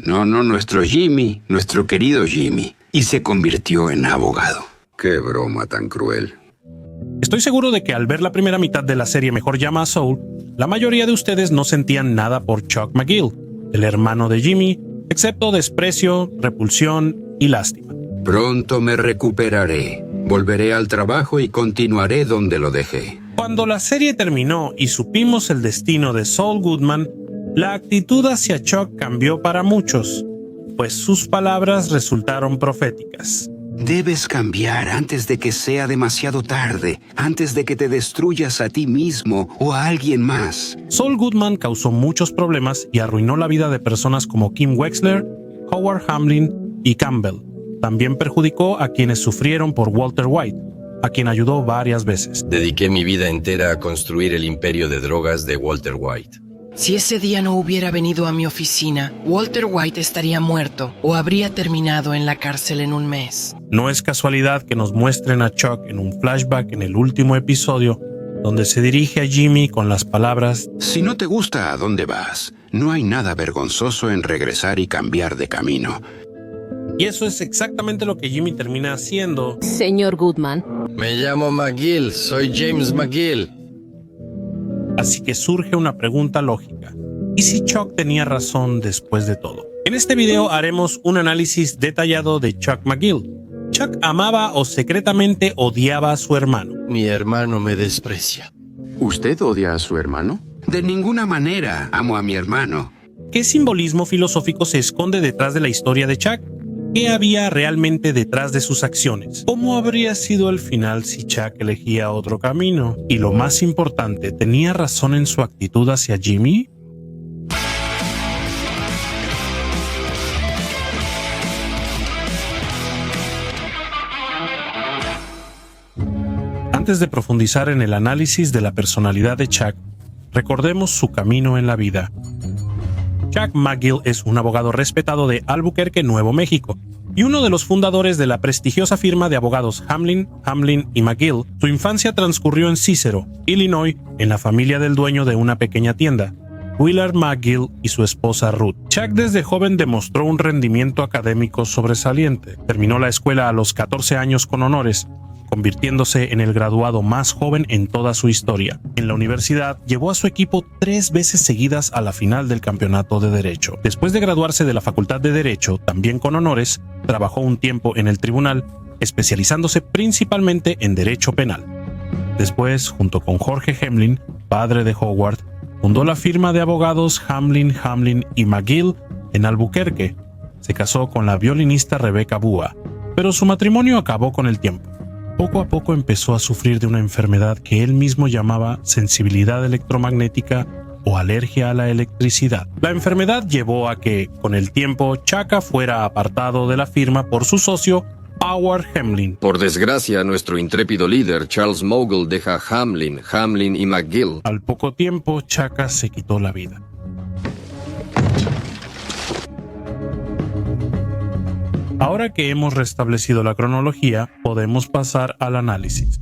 No, nuestro Jimmy, nuestro querido Jimmy. Y se convirtió en abogado. Qué broma tan cruel. Estoy seguro de que al ver la primera mitad de la serie Mejor llama a Saul, la mayoría de ustedes no sentían nada por Chuck McGill, el hermano de Jimmy, excepto desprecio, repulsión y lástima. Pronto me recuperaré. Volveré al trabajo y continuaré donde lo dejé. Cuando la serie terminó y supimos el destino de Saul Goodman, la actitud hacia Chuck cambió para muchos, pues sus palabras resultaron proféticas. Debes cambiar antes de que sea demasiado tarde, antes de que te destruyas a ti mismo o a alguien más. Saul Goodman causó muchos problemas y arruinó la vida de personas como Kim Wexler, Howard Hamlin y Campbell. También perjudicó a quienes sufrieron por Walter White, a quien ayudó varias veces. Dediqué mi vida entera a construir el imperio de drogas de Walter White. Si ese día no hubiera venido a mi oficina, Walter White estaría muerto o habría terminado en la cárcel en un mes. No es casualidad que nos muestren a Chuck en un flashback en el último episodio, donde se dirige a Jimmy con las palabras: Si no te gusta a dónde vas, no hay nada vergonzoso en regresar y cambiar de camino. Y eso es exactamente lo que Jimmy termina haciendo. Señor Goodman. Me llamo McGill, soy James McGill. Así que surge una pregunta lógica. ¿Y si Chuck tenía razón después de todo? En este video haremos un análisis detallado de Chuck McGill. Chuck amaba o secretamente odiaba a su hermano. Mi hermano me desprecia. ¿Usted odia a su hermano? De ninguna manera amo a mi hermano. ¿Qué simbolismo filosófico se esconde detrás de la historia de Chuck? ¿Qué había realmente detrás de sus acciones? ¿Cómo habría sido el final si Chuck elegía otro camino? Y lo más importante, ¿tenía razón en su actitud hacia Jimmy? Antes de profundizar en el análisis de la personalidad de Chuck, recordemos su camino en la vida. Chuck McGill es un abogado respetado de Albuquerque, Nuevo México, y uno de los fundadores de la prestigiosa firma de abogados Hamlin y McGill. Su infancia transcurrió en Cicero, Illinois, en la familia del dueño de una pequeña tienda, Willard McGill, y su esposa Ruth. Chuck desde joven demostró un rendimiento académico sobresaliente. Terminó la escuela a los 14 años con honores, convirtiéndose en el graduado más joven en toda su historia. En la universidad, llevó a su equipo 3 veces seguidas a la final del campeonato de Derecho. Después de graduarse de la Facultad de Derecho, también con honores, trabajó un tiempo en el tribunal, especializándose principalmente en Derecho Penal. Después, junto con Jorge Hamlin, padre de Howard, fundó la firma de abogados Hamlin y McGill en Albuquerque. Se casó con la violinista Rebecca Bua, pero su matrimonio acabó con el tiempo. Poco a poco empezó a sufrir de una enfermedad que él mismo llamaba sensibilidad electromagnética o alergia a la electricidad. La enfermedad llevó a que, con el tiempo, Chuck fuera apartado de la firma por su socio, Howard Hamlin. Por desgracia, nuestro intrépido líder, Charles Mogul, deja a Hamlin y McGill. Al poco tiempo, Chuck se quitó la vida. Ahora que hemos restablecido la cronología, podemos pasar al análisis.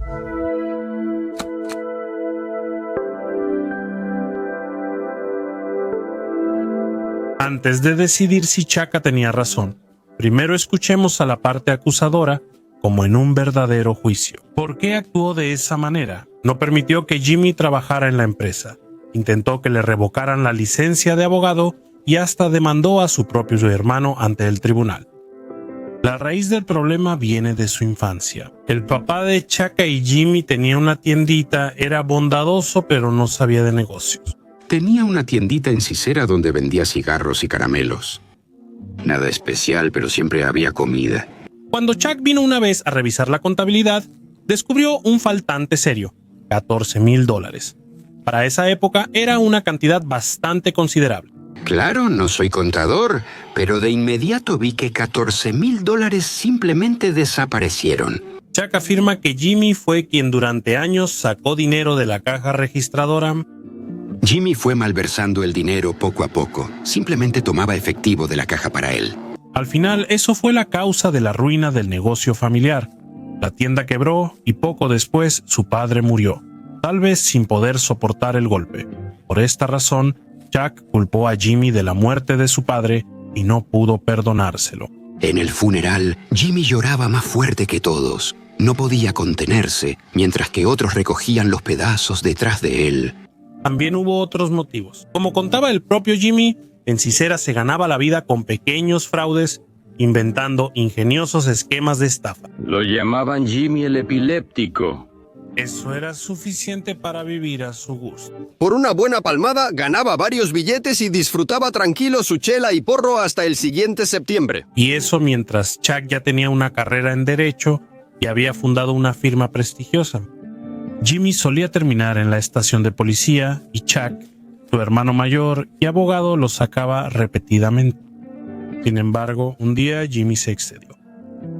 Antes de decidir si Chuck tenía razón, primero escuchemos a la parte acusadora como en un verdadero juicio. ¿Por qué actuó de esa manera? No permitió que Jimmy trabajara en la empresa, intentó que le revocaran la licencia de abogado y hasta demandó a su propio hermano ante el tribunal. La raíz del problema viene de su infancia. El papá de Chuck y Jimmy tenía una tiendita, era bondadoso pero no sabía de negocios. Tenía una tiendita en Cicera donde vendía cigarros y caramelos. Nada especial, pero siempre había comida. Cuando Chuck vino una vez a revisar la contabilidad, descubrió un faltante serio, $14,000. Para esa época era una cantidad bastante considerable. Claro, no soy contador, pero de inmediato vi que $14,000 simplemente desaparecieron. Chuck afirma que Jimmy fue quien durante años sacó dinero de la caja registradora. Jimmy fue malversando el dinero poco a poco. Simplemente tomaba efectivo de la caja para él. Al final, eso fue la causa de la ruina del negocio familiar. La tienda quebró y poco después su padre murió, tal vez sin poder soportar el golpe. Por esta razón, Chuck culpó a Jimmy de la muerte de su padre y no pudo perdonárselo. En el funeral, Jimmy lloraba más fuerte que todos. No podía contenerse, mientras que otros recogían los pedazos detrás de él. También hubo otros motivos. Como contaba el propio Jimmy, en Sisera se ganaba la vida con pequeños fraudes, inventando ingeniosos esquemas de estafa. Lo llamaban Jimmy el epiléptico. Eso era suficiente para vivir a su gusto. Por una buena palmada, ganaba varios billetes y disfrutaba tranquilo su chela y porro hasta el siguiente septiembre. Y eso mientras Chuck ya tenía una carrera en Derecho y había fundado una firma prestigiosa. Jimmy solía terminar en la estación de policía y Chuck, su hermano mayor y abogado, lo sacaba repetidamente. Sin embargo, un día Jimmy se excedió.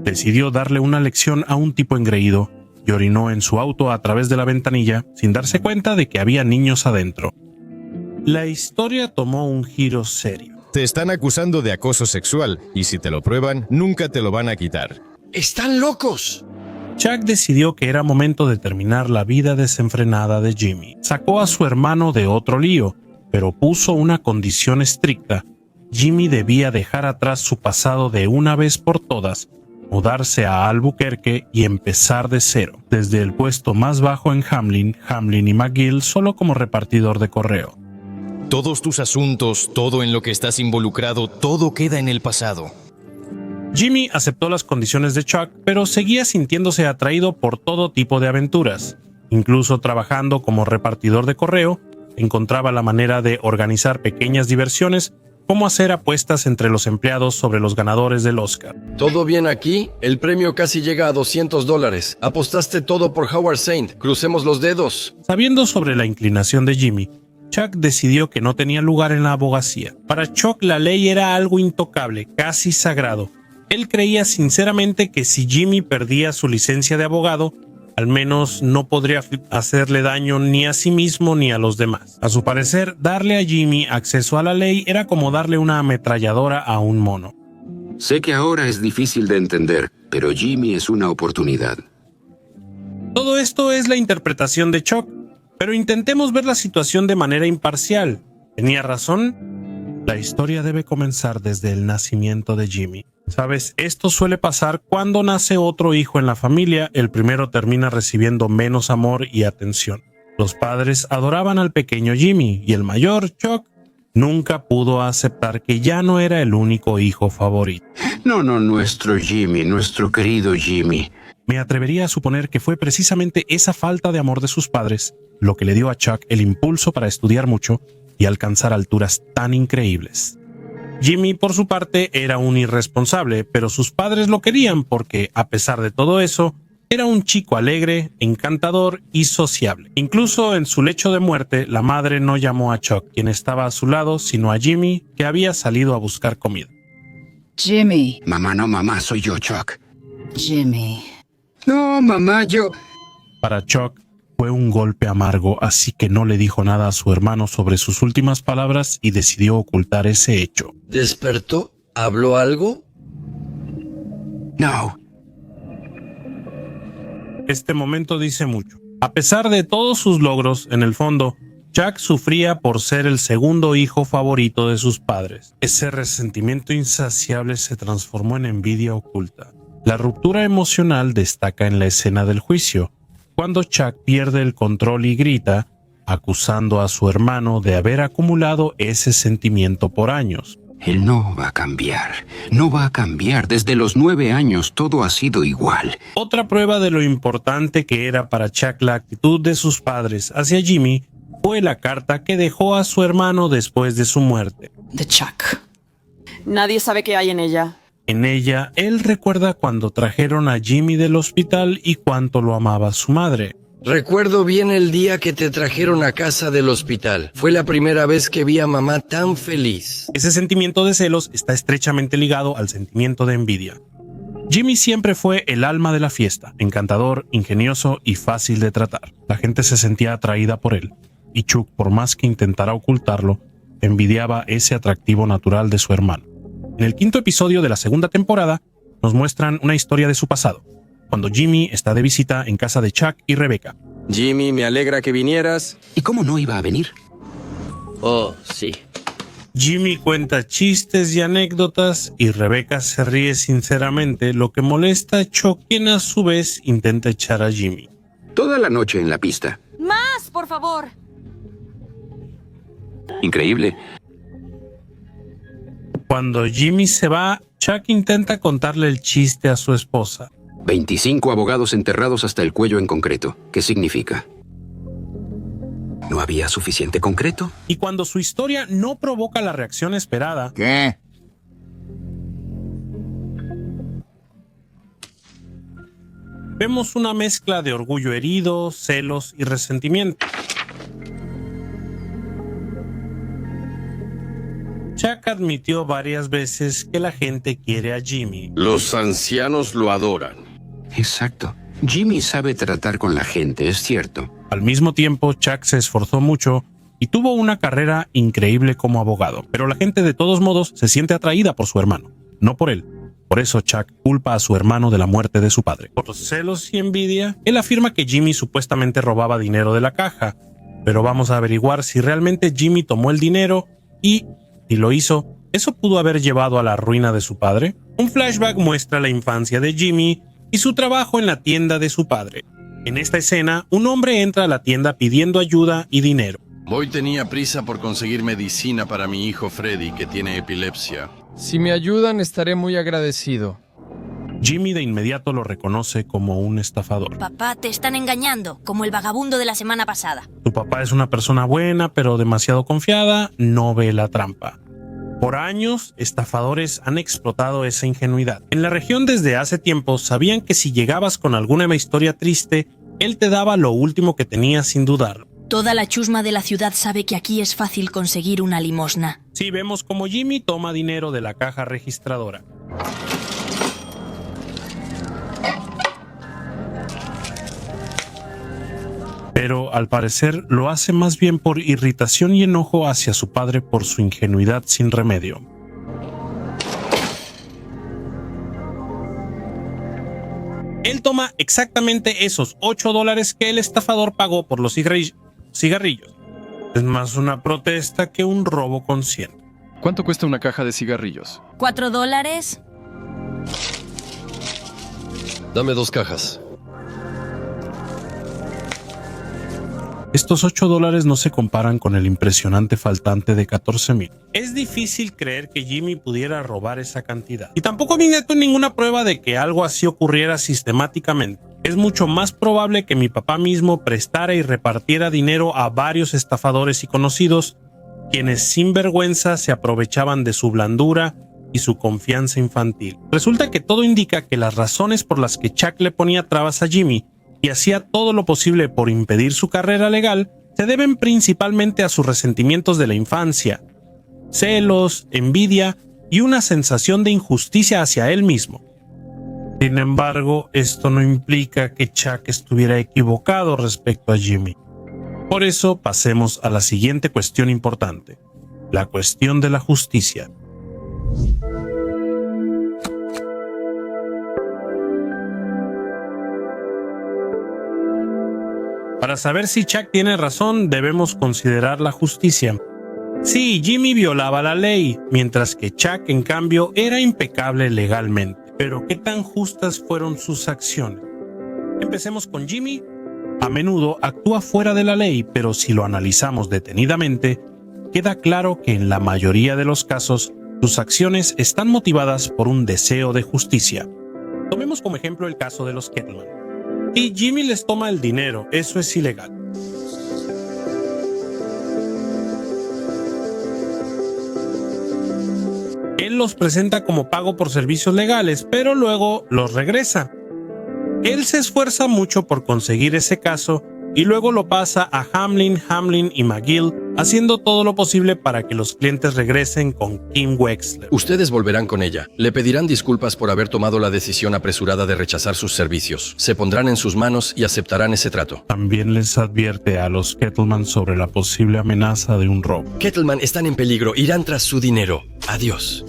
Decidió darle una lección a un tipo engreído y orinó en su auto a través de la ventanilla sin darse cuenta de que había niños adentro. La historia tomó un giro serio. Te están acusando de acoso sexual y si te lo prueban, nunca te lo van a quitar. ¡Están locos! Chuck decidió que era momento de terminar la vida desenfrenada de Jimmy. Sacó a su hermano de otro lío, pero puso una condición estricta. Jimmy debía dejar atrás su pasado de una vez por todas, mudarse a Albuquerque y empezar de cero, desde el puesto más bajo en Hamlin y McGill, solo como repartidor de correo. Todos tus asuntos, todo en lo que estás involucrado, todo queda en el pasado. Jimmy aceptó las condiciones de Chuck, pero seguía sintiéndose atraído por todo tipo de aventuras. Incluso trabajando como repartidor de correo, encontraba la manera de organizar pequeñas diversiones, como hacer apuestas entre los empleados sobre los ganadores del Oscar. ¿Todo bien aquí? El premio casi llega a $200. Apostaste todo por Howard Saint. Crucemos los dedos. Sabiendo sobre la inclinación de Jimmy, Chuck decidió que no tenía lugar en la abogacía. Para Chuck la ley era algo intocable, casi sagrado. Él creía sinceramente que si Jimmy perdía su licencia de abogado, al menos no podría hacerle daño ni a sí mismo ni a los demás. A su parecer, darle a Jimmy acceso a la ley era como darle una ametralladora a un mono. Sé que ahora es difícil de entender, pero Jimmy es una oportunidad. Todo esto es la interpretación de Chuck, pero intentemos ver la situación de manera imparcial. ¿Tenía razón? La historia debe comenzar desde el nacimiento de Jimmy. ¿Sabes? Esto suele pasar cuando nace otro hijo en la familia, el primero termina recibiendo menos amor y atención. Los padres adoraban al pequeño Jimmy y el mayor, Chuck, nunca pudo aceptar que ya no era el único hijo favorito. No, nuestro Jimmy, nuestro querido Jimmy. Me atrevería a suponer que fue precisamente esa falta de amor de sus padres lo que le dio a Chuck el impulso para estudiar mucho y alcanzar alturas tan increíbles. Jimmy, por su parte, era un irresponsable, pero sus padres lo querían porque, a pesar de todo eso, era un chico alegre, encantador y sociable. Incluso en su lecho de muerte, la madre no llamó a Chuck, quien estaba a su lado, sino a Jimmy, que había salido a buscar comida. Jimmy. Mamá, no, mamá, soy yo, Chuck. Jimmy. No, mamá, yo... Para Chuck, fue un golpe amargo, así que no le dijo nada a su hermano sobre sus últimas palabras y decidió ocultar ese hecho. ¿Despertó? ¿Habló algo? No. Este momento dice mucho. A pesar de todos sus logros, en el fondo, Chuck sufría por ser el segundo hijo favorito de sus padres. Ese resentimiento insaciable se transformó en envidia oculta. La ruptura emocional destaca en la escena del juicio, cuando Chuck pierde el control y grita, acusando a su hermano de haber acumulado ese sentimiento por años. Él no va a cambiar. No va a cambiar. Desde los 9 años todo ha sido igual. Otra prueba de lo importante que era para Chuck la actitud de sus padres hacia Jimmy fue la carta que dejó a su hermano después de su muerte. De Chuck. Nadie sabe qué hay en ella. En ella, él recuerda cuando trajeron a Jimmy del hospital y cuánto lo amaba su madre. Recuerdo bien el día que te trajeron a casa del hospital. Fue la primera vez que vi a mamá tan feliz. Ese sentimiento de celos está estrechamente ligado al sentimiento de envidia. Jimmy siempre fue el alma de la fiesta, encantador, ingenioso y fácil de tratar. La gente se sentía atraída por él, y Chuck, por más que intentara ocultarlo, envidiaba ese atractivo natural de su hermano. En el 5º episodio de la 2ª temporada, nos muestran una historia de su pasado, cuando Jimmy está de visita en casa de Chuck y Rebecca. Jimmy, me alegra que vinieras. ¿Y cómo no iba a venir? Oh, sí. Jimmy cuenta chistes y anécdotas y Rebecca se ríe sinceramente, lo que molesta a Chuck, quien a su vez intenta echar a Jimmy. Toda la noche en la pista. ¡Más, por favor! Increíble. Cuando Jimmy se va, Chuck intenta contarle el chiste a su esposa. 25 abogados enterrados hasta el cuello en concreto. ¿Qué significa? ¿No había suficiente concreto? Y cuando su historia no provoca la reacción esperada, ¿Qué? vemos una mezcla de orgullo herido, celos y resentimiento. Chuck admitió varias veces que la gente quiere a Jimmy. Los ancianos lo adoran. Exacto. Jimmy sabe tratar con la gente, es cierto. Al mismo tiempo, Chuck se esforzó mucho y tuvo una carrera increíble como abogado, pero la gente de todos modos se siente atraída por su hermano, no por él. Por eso Chuck culpa a su hermano de la muerte de su padre. Por celos y envidia, él afirma que Jimmy supuestamente robaba dinero de la caja, pero vamos a averiguar si realmente Jimmy tomó el dinero y, si lo hizo, ¿eso pudo haber llevado a la ruina de su padre? Un flashback muestra la infancia de Jimmy y su trabajo en la tienda de su padre. En esta escena, un hombre entra a la tienda pidiendo ayuda y dinero. Hoy tenía prisa por conseguir medicina para mi hijo Freddy, que tiene epilepsia. Si me ayudan, estaré muy agradecido. Jimmy de inmediato lo reconoce como un estafador. Papá, te están engañando, como el vagabundo de la semana pasada. Su papá es una persona buena, pero demasiado confiada, no ve la trampa. Por años, estafadores han explotado esa ingenuidad. En la región desde hace tiempo sabían que si llegabas con alguna historia triste, él te daba lo último que tenía sin dudarlo. Toda la chusma de la ciudad sabe que aquí es fácil conseguir una limosna. Sí, vemos como Jimmy toma dinero de la caja registradora. Pero al parecer lo hace más bien por irritación y enojo hacia su padre por su ingenuidad sin remedio. Él toma exactamente esos $8 que el estafador pagó por los cigarrillos. Es más una protesta que un robo consciente. ¿Cuánto cuesta una caja de cigarrillos? $4. Dame 2 cajas. Estos $8 no se comparan con el impresionante faltante de 14,000. Es difícil creer que Jimmy pudiera robar esa cantidad. Y tampoco vine con ninguna prueba de que algo así ocurriera sistemáticamente. Es mucho más probable que mi papá mismo prestara y repartiera dinero a varios estafadores y conocidos, quienes sin vergüenza se aprovechaban de su blandura y su confianza infantil. Resulta que todo indica que las razones por las que Chuck le ponía trabas a Jimmy y hacía todo lo posible por impedir su carrera legal, se deben principalmente a sus resentimientos de la infancia, celos, envidia y una sensación de injusticia hacia él mismo. Sin embargo, esto no implica que Chuck estuviera equivocado respecto a Jimmy. Por eso, pasemos a la siguiente cuestión importante, la cuestión de la justicia. Para saber si Chuck tiene razón, debemos considerar la justicia. Sí, Jimmy violaba la ley, mientras que Chuck, en cambio, era impecable legalmente. Pero ¿qué tan justas fueron sus acciones? Empecemos con Jimmy. A menudo actúa fuera de la ley, pero si lo analizamos detenidamente, queda claro que en la mayoría de los casos, sus acciones están motivadas por un deseo de justicia. Tomemos como ejemplo el caso de los Kettleman. Y Jimmy les toma el dinero, eso es ilegal. Él los presenta como pago por servicios legales, pero luego los regresa. Él se esfuerza mucho por conseguir ese caso y luego lo pasa a Hamlin y McGill, haciendo todo lo posible para que los clientes regresen con Kim Wexler. Ustedes volverán con ella. Le pedirán disculpas por haber tomado la decisión apresurada de rechazar sus servicios. Se pondrán en sus manos y aceptarán ese trato. También les advierte a los Kettleman sobre la posible amenaza de un robo. Kettleman están en peligro. Irán tras su dinero. Adiós.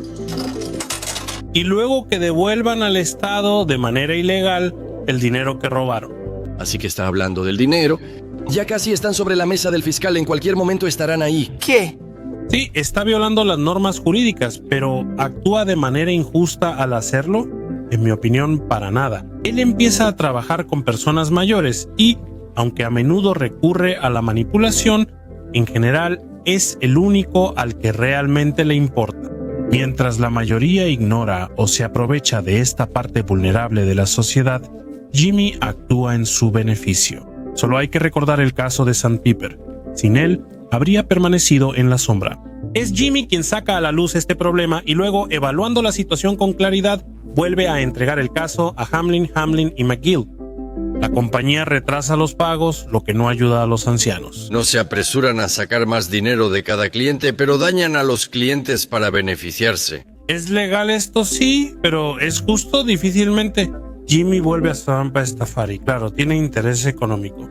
Y luego que devuelvan al Estado de manera ilegal el dinero que robaron. Así que está hablando del dinero. Ya casi están sobre la mesa del fiscal. En cualquier momento estarán ahí. ¿Qué? Sí, está violando las normas jurídicas, pero ¿actúa de manera injusta al hacerlo? En mi opinión, para nada. Él empieza a trabajar con personas mayores y, aunque a menudo recurre a la manipulación, en general es el único al que realmente le importa. Mientras la mayoría ignora o se aprovecha de esta parte vulnerable de la sociedad, Jimmy actúa en su beneficio. Solo hay que recordar el caso de Sandpiper. Sin él, habría permanecido en la sombra. Es Jimmy quien saca a la luz este problema y luego, evaluando la situación con claridad, vuelve a entregar el caso a Hamlin, Hamlin y McGill. La compañía retrasa los pagos, lo que no ayuda a los ancianos. No se apresuran a sacar más dinero de cada cliente, pero dañan a los clientes para beneficiarse. ¿Es legal esto? Sí, pero ¿es justo? Difícilmente. Jimmy vuelve a Trampa a estafar y, claro, tiene interés económico.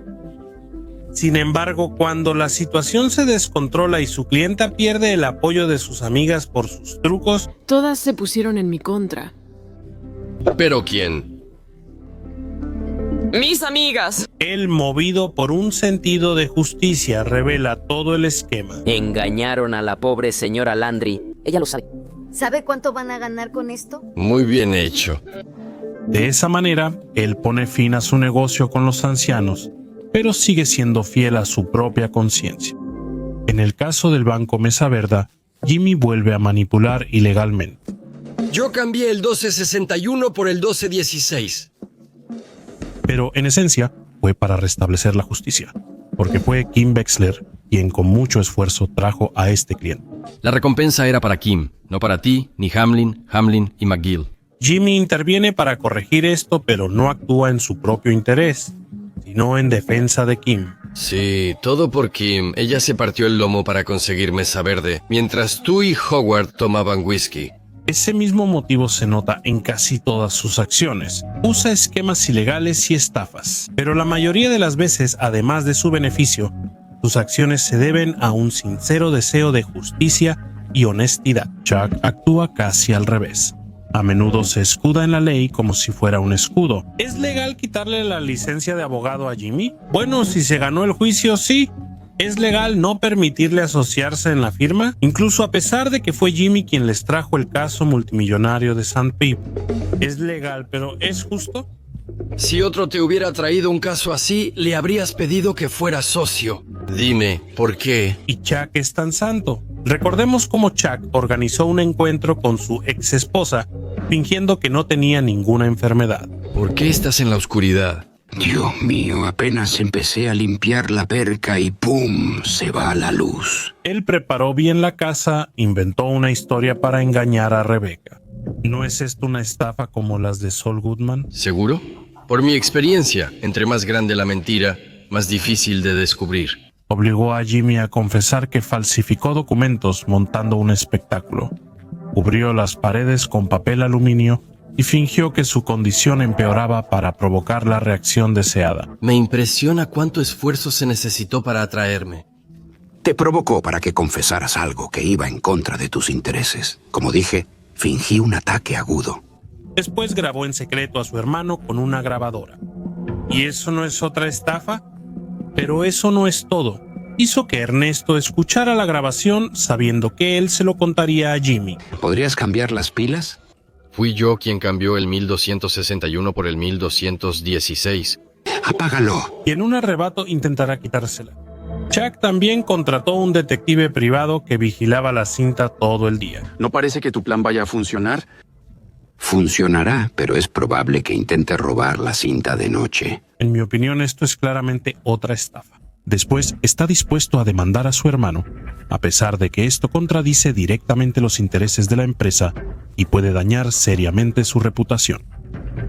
Sin embargo, cuando la situación se descontrola y su clienta pierde el apoyo de sus amigas por sus trucos... Todas se pusieron en mi contra. ¿Pero quién? ¡Mis amigas! Él, movido por un sentido de justicia, revela todo el esquema. Engañaron a la pobre señora Landry. Ella lo sabe. ¿Sabe cuánto van a ganar con esto? Muy bien hecho. De esa manera, él pone fin a su negocio con los ancianos, pero sigue siendo fiel a su propia conciencia. En el caso del Banco Mesa Verde, Jimmy vuelve a manipular ilegalmente. Yo cambié el 1261 por el 1216. Pero en esencia fue para restablecer la justicia, porque fue Kim Wexler quien con mucho esfuerzo trajo a este cliente. La recompensa era para Kim, no para ti, ni Hamlin, Hamlin y McGill. Jimmy interviene para corregir esto, pero no actúa en su propio interés, sino en defensa de Kim. Sí, todo por Kim. Ella se partió el lomo para conseguir Mesa Verde, mientras tú y Howard tomaban whisky. Ese mismo motivo se nota en casi todas sus acciones. Usa esquemas ilegales y estafas, pero la mayoría de las veces, además de su beneficio, sus acciones se deben a un sincero deseo de justicia y honestidad. Chuck actúa casi al revés. A menudo se escuda en la ley como si fuera un escudo. ¿Es legal quitarle la licencia de abogado a Jimmy? Bueno, si se ganó el juicio, sí. ¿Es legal no permitirle asociarse en la firma? Incluso a pesar de que fue Jimmy quien les trajo el caso multimillonario de Sandpiper. ¿Es legal, pero es justo? Si otro te hubiera traído un caso así, le habrías pedido que fuera socio. Dime, ¿por qué? Y Chuck es tan santo. Recordemos cómo Chuck organizó un encuentro con su ex esposa, fingiendo que no tenía ninguna enfermedad. ¿Por qué estás en la oscuridad? Dios mío, apenas empecé a limpiar la perca y ¡pum! Se va la luz. Él preparó bien la casa, inventó una historia para engañar a Rebecca. ¿No es esto una estafa como las de Saul Goodman? ¿Seguro? Por mi experiencia, entre más grande la mentira, más difícil de descubrir. Obligó a Jimmy a confesar que falsificó documentos montando un espectáculo. Cubrió las paredes con papel aluminio y fingió que su condición empeoraba para provocar la reacción deseada. Me impresiona cuánto esfuerzo se necesitó para atraerme. Te provocó para que confesaras algo que iba en contra de tus intereses. Como dije, fingí un ataque agudo. Después grabó en secreto a su hermano con una grabadora. ¿Y eso no es otra estafa? Pero eso no es todo. Hizo que Ernesto escuchara la grabación sabiendo que él se lo contaría a Jimmy. ¿Podrías cambiar las pilas? Fui yo quien cambió el 1261 por el 1216. Apágalo. Y en un arrebato intentará quitársela. Chuck también contrató un detective privado que vigilaba la cinta todo el día. ¿No parece que tu plan vaya a funcionar? Funcionará, pero es probable que intente robar la cinta de noche. En mi opinión, esto es claramente otra estafa. Después, está dispuesto a demandar a su hermano, a pesar de que esto contradice directamente los intereses de la empresa y puede dañar seriamente su reputación.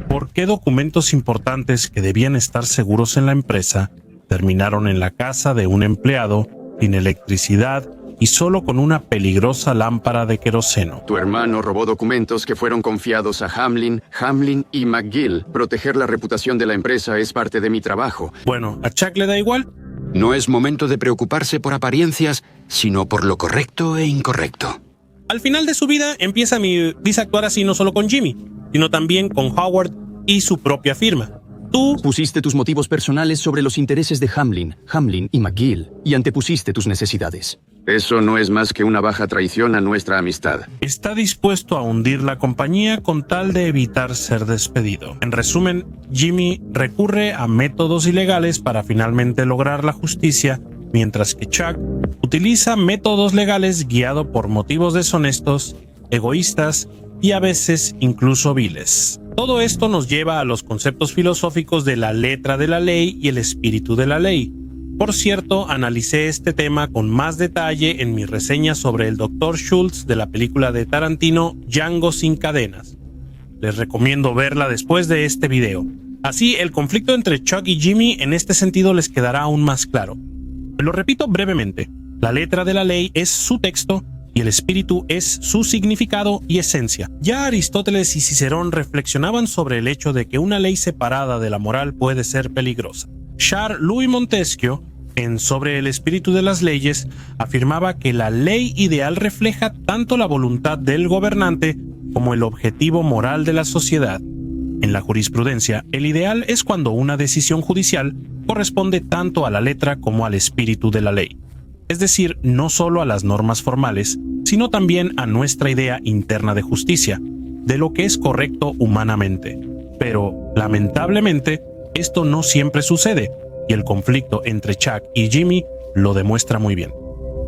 ¿Por qué documentos importantes que debían estar seguros en la empresa terminaron en la casa de un empleado, sin electricidad y solo con una peligrosa lámpara de queroseno? Tu hermano robó documentos que fueron confiados a Hamlin, Hamlin y McGill. Proteger la reputación de la empresa es parte de mi trabajo. Bueno, ¿a Chuck le da igual? No es momento de preocuparse por apariencias, sino por lo correcto e incorrecto. Al final de su vida empieza a actuar así no solo con Jimmy, sino también con Howard y su propia firma. Tú pusiste tus motivos personales sobre los intereses de Hamlin, Hamlin y McGill y antepusiste tus necesidades. Eso no es más que una baja traición a nuestra amistad. Está dispuesto a hundir la compañía con tal de evitar ser despedido. En resumen, Jimmy recurre a métodos ilegales para finalmente lograr la justicia, mientras que Chuck utiliza métodos legales guiado por motivos deshonestos, egoístas y a veces incluso viles. Todo esto nos lleva a los conceptos filosóficos de la letra de la ley y el espíritu de la ley. Por cierto, analicé este tema con más detalle en mi reseña sobre el Dr. Schultz de la película de Tarantino Django sin cadenas. Les recomiendo verla después de este video. Así, el conflicto entre Chuck y Jimmy en este sentido les quedará aún más claro. Lo repito brevemente, la letra de la ley es su texto y el espíritu es su significado y esencia. Ya Aristóteles y Cicerón reflexionaban sobre el hecho de que una ley separada de la moral puede ser peligrosa. Charles Louis Montesquieu, en Sobre el espíritu de las leyes, afirmaba que la ley ideal refleja tanto la voluntad del gobernante como el objetivo moral de la sociedad. En la jurisprudencia, el ideal es cuando una decisión judicial corresponde tanto a la letra como al espíritu de la ley. Es decir, no solo a las normas formales, sino también a nuestra idea interna de justicia, de lo que es correcto humanamente. Pero, lamentablemente, esto no siempre sucede, y el conflicto entre Chuck y Jimmy lo demuestra muy bien.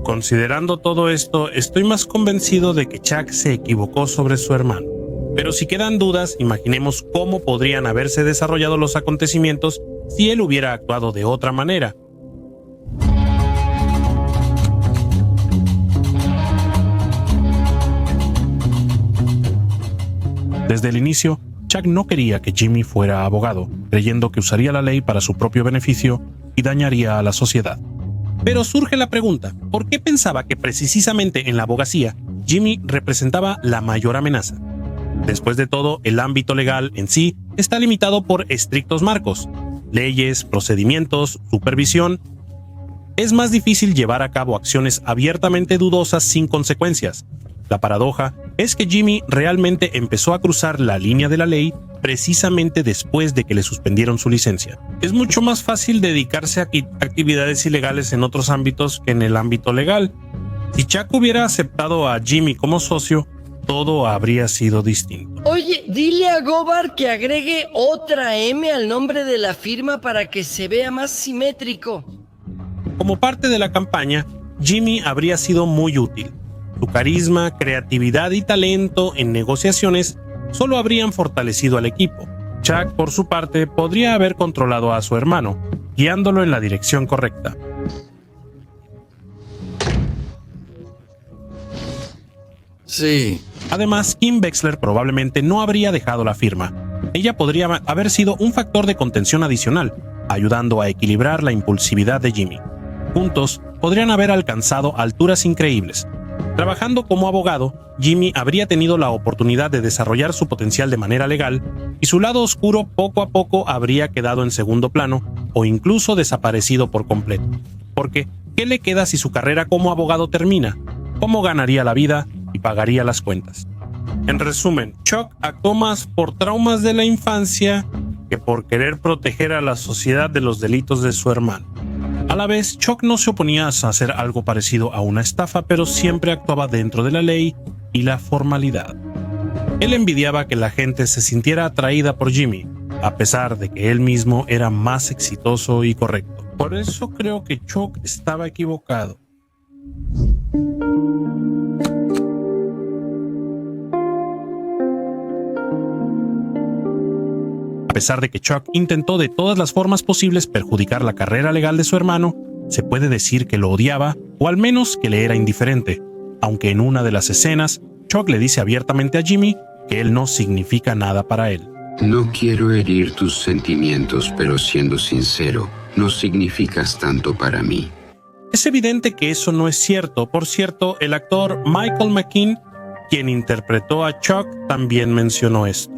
Considerando todo esto, estoy más convencido de que Chuck se equivocó sobre su hermano. Pero si quedan dudas, imaginemos cómo podrían haberse desarrollado los acontecimientos si él hubiera actuado de otra manera. Desde el inicio, Chuck no quería que Jimmy fuera abogado, creyendo que usaría la ley para su propio beneficio y dañaría a la sociedad. Pero surge la pregunta, ¿por qué pensaba que precisamente en la abogacía Jimmy representaba la mayor amenaza? Después de todo, el ámbito legal en sí está limitado por estrictos marcos, leyes, procedimientos, supervisión. Es más difícil llevar a cabo acciones abiertamente dudosas sin consecuencias. La paradoja es que Jimmy realmente empezó a cruzar la línea de la ley precisamente después de que le suspendieron su licencia. Es mucho más fácil dedicarse a actividades ilegales en otros ámbitos que en el ámbito legal. Si Chuck hubiera aceptado a Jimmy como socio, todo habría sido distinto. Oye, dile a Gobar que agregue otra M al nombre de la firma para que se vea más simétrico. Como parte de la campaña, Jimmy habría sido muy útil. Su carisma, creatividad y talento en negociaciones solo habrían fortalecido al equipo. Chuck, por su parte, podría haber controlado a su hermano, guiándolo en la dirección correcta. Sí. Además, Kim Wexler probablemente no habría dejado la firma. Ella podría haber sido un factor de contención adicional, ayudando a equilibrar la impulsividad de Jimmy. Juntos, podrían haber alcanzado alturas increíbles. Trabajando como abogado, Jimmy habría tenido la oportunidad de desarrollar su potencial de manera legal y su lado oscuro poco a poco habría quedado en segundo plano o incluso desaparecido por completo. Porque, ¿qué le queda si su carrera como abogado termina? ¿Cómo ganaría la vida y pagaría las cuentas? En resumen, Chuck actuó más por traumas de la infancia que por querer proteger a la sociedad de los delitos de su hermano. A la vez, Chuck no se oponía a hacer algo parecido a una estafa, pero siempre actuaba dentro de la ley y la formalidad. Él envidiaba que la gente se sintiera atraída por Jimmy, a pesar de que él mismo era más exitoso y correcto. Por eso creo que Chuck estaba equivocado. A pesar de que Chuck intentó de todas las formas posibles perjudicar la carrera legal de su hermano, se puede decir que lo odiaba, o al menos que le era indiferente, aunque en una de las escenas, Chuck le dice abiertamente a Jimmy que él no significa nada para él. No quiero herir tus sentimientos, pero siendo sincero, no significas tanto para mí. Es evidente que eso no es cierto. Por cierto, el actor Michael McKean, quien interpretó a Chuck, también mencionó esto.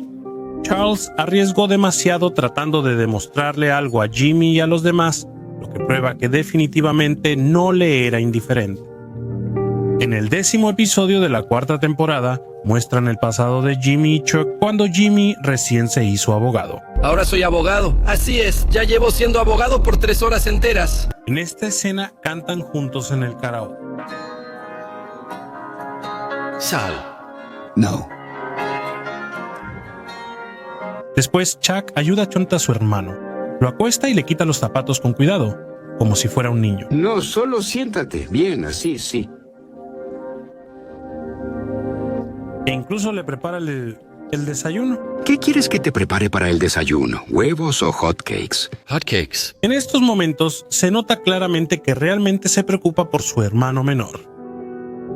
Charles arriesgó demasiado tratando de demostrarle algo a Jimmy y a los demás, lo que prueba que definitivamente no le era indiferente. En el 10º episodio de la 4ª temporada, muestran el pasado de Jimmy y Chuck cuando Jimmy recién se hizo abogado. Ahora soy abogado. Así es, ya llevo siendo abogado por 3 horas enteras. En esta escena cantan juntos en el karaoke. Sal. No. Después, Chuck ayuda a Chonta, su hermano. Lo acuesta y le quita los zapatos con cuidado, como si fuera un niño. No, solo siéntate. Bien, así, sí. E incluso le prepara el desayuno. ¿Qué quieres que te prepare para el desayuno? ¿Huevos o hotcakes? Hotcakes. En estos momentos se nota claramente que realmente se preocupa por su hermano menor.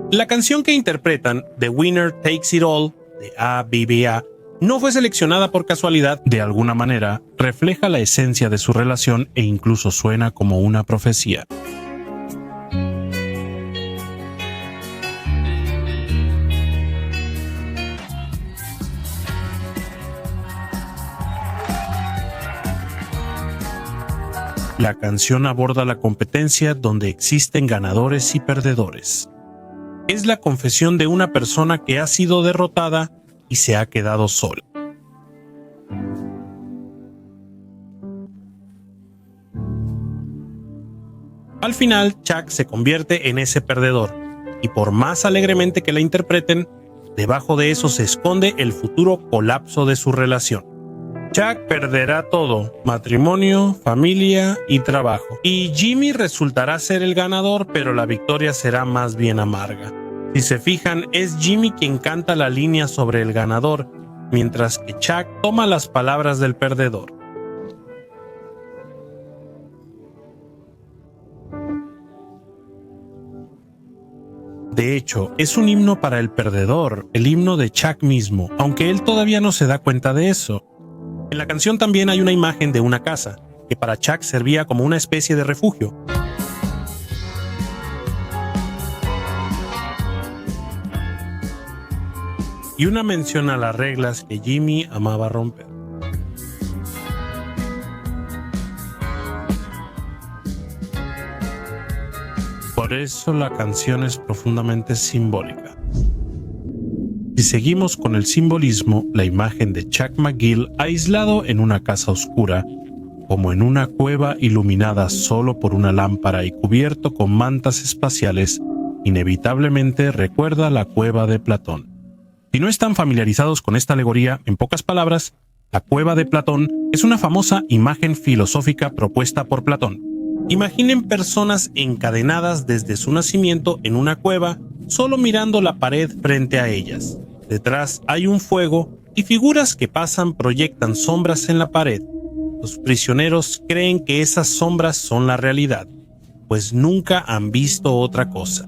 La canción que interpretan, The Winner Takes It All, de ABBA, no fue seleccionada por casualidad. De alguna manera, refleja la esencia de su relación e incluso suena como una profecía. La canción aborda la competencia donde existen ganadores y perdedores. Es la confesión de una persona que ha sido derrotada y se ha quedado sola. Al final, Chuck se convierte en ese perdedor, y por más alegremente que la interpreten, debajo de eso se esconde el futuro colapso de su relación. Chuck perderá todo: matrimonio, familia y trabajo. Y Jimmy resultará ser el ganador, pero la victoria será más bien amarga. Si se fijan, es Jimmy quien canta la línea sobre el ganador, mientras que Chuck toma las palabras del perdedor. De hecho, es un himno para el perdedor, el himno de Chuck mismo, aunque él todavía no se da cuenta de eso. En la canción también hay una imagen de una casa, que para Chuck servía como una especie de refugio. Y una mención a las reglas que Jimmy amaba romper. Por eso la canción es profundamente simbólica. Si seguimos con el simbolismo, la imagen de Chuck McGill aislado en una casa oscura, como en una cueva iluminada solo por una lámpara y cubierto con mantas espaciales, inevitablemente recuerda la cueva de Platón. Si no están familiarizados con esta alegoría, en pocas palabras, la cueva de Platón es una famosa imagen filosófica propuesta por Platón. Imaginen personas encadenadas desde su nacimiento en una cueva, solo mirando la pared frente a ellas. Detrás hay un fuego y figuras que pasan proyectan sombras en la pared. Los prisioneros creen que esas sombras son la realidad, pues nunca han visto otra cosa.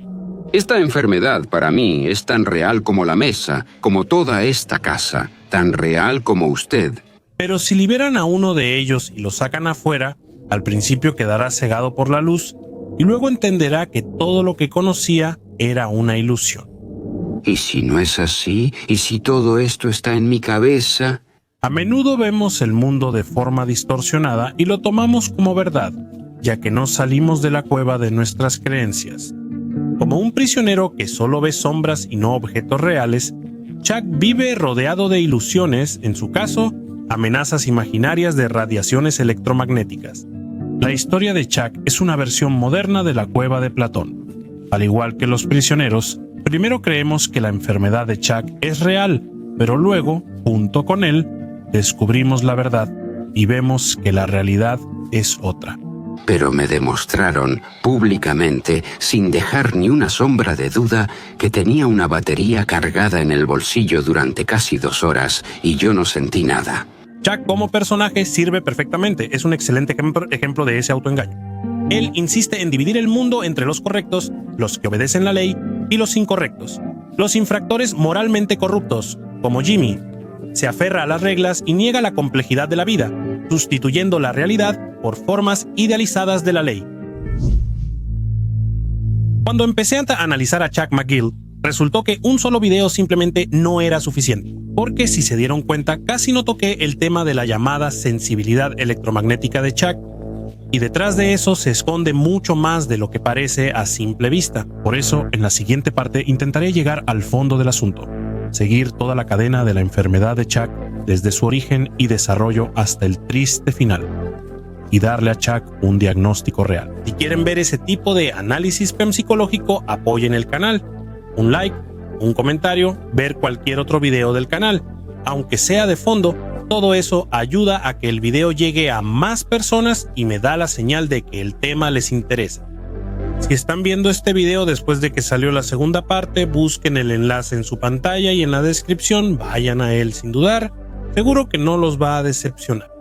Esta enfermedad para mí es tan real como la mesa, como toda esta casa, tan real como usted. Pero si liberan a uno de ellos y lo sacan afuera, al principio quedará cegado por la luz y luego entenderá que todo lo que conocía era una ilusión. ¿Y si no es así? ¿Y si todo esto está en mi cabeza? A menudo vemos el mundo de forma distorsionada y lo tomamos como verdad, ya que no salimos de la cueva de nuestras creencias. Como un prisionero que solo ve sombras y no objetos reales, Chuck vive rodeado de ilusiones, en su caso, amenazas imaginarias de radiaciones electromagnéticas. La historia de Chuck es una versión moderna de la cueva de Platón. Al igual que los prisioneros, primero creemos que la enfermedad de Chuck es real, pero luego, junto con él, descubrimos la verdad y vemos que la realidad es otra. Pero me demostraron públicamente, sin dejar ni una sombra de duda, que tenía una batería cargada en el bolsillo durante casi 2 horas y yo no sentí nada. Chuck como personaje sirve perfectamente, es un excelente ejemplo de ese autoengaño. Él insiste en dividir el mundo entre los correctos, los que obedecen la ley, y los incorrectos, los infractores moralmente corruptos, como Jimmy. Se aferra a las reglas y niega la complejidad de la vida, sustituyendo la realidad por formas idealizadas de la ley. Cuando empecé a analizar a Chuck McGill, resultó que un solo video simplemente no era suficiente, porque si se dieron cuenta casi no toqué el tema de la llamada sensibilidad electromagnética de Chuck, y detrás de eso se esconde mucho más de lo que parece a simple vista. Por eso, en la siguiente parte intentaré llegar al fondo del asunto, seguir toda la cadena de la enfermedad de Chuck desde su origen y desarrollo hasta el triste final, y darle a Chuck un diagnóstico real. Si quieren ver ese tipo de análisis psicológico, apoyen el canal. Un like, un comentario, ver cualquier otro video del canal. Aunque sea de fondo, todo eso ayuda a que el video llegue a más personas y me da la señal de que el tema les interesa. Si están viendo este video después de que salió la segunda parte, busquen el enlace en su pantalla y en la descripción, vayan a él sin dudar, seguro que no los va a decepcionar.